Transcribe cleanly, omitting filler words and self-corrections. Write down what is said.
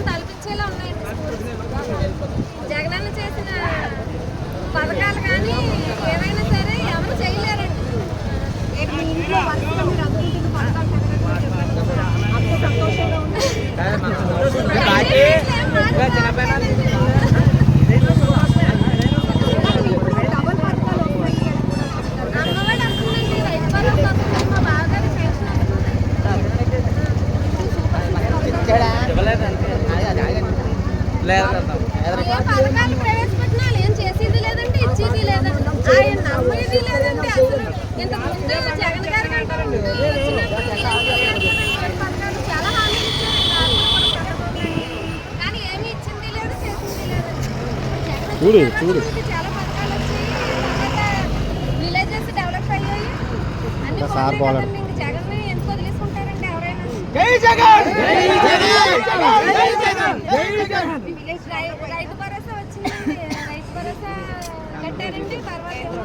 తలపించేలా ఉన్నాయండి. జగనన్న చేసిన పథకాలు కానీ ఏవైనా సరే ఎవరు చేయలేరండి. పథకాలు ప్రవేశపెట్టినా ఏం చేసేది లేదంటే ఇచ్చేది లేదండి. ఆయన నమ్మేది లేదండి. అసలు ఇంతకుముందు జగన్ గారు కంటారండి పథకాలు చాలా హామీ ఇచ్చారు, కానీ ఏమీ ఇచ్చింది లేదు, చేసింది లేదండి. చాలా పథకాలు వచ్చాయి, విలేజెస్ డెవలప్ అయ్యాయి, అన్ని బాగున్నాయి. ఇంక జగన్ ఎందుకు వదిలేసుకుంటారండి ఎవరైనా? రైతు భరోసా వచ్చిందండి, రైతు భరోసా కట్టారండి. తర్వాత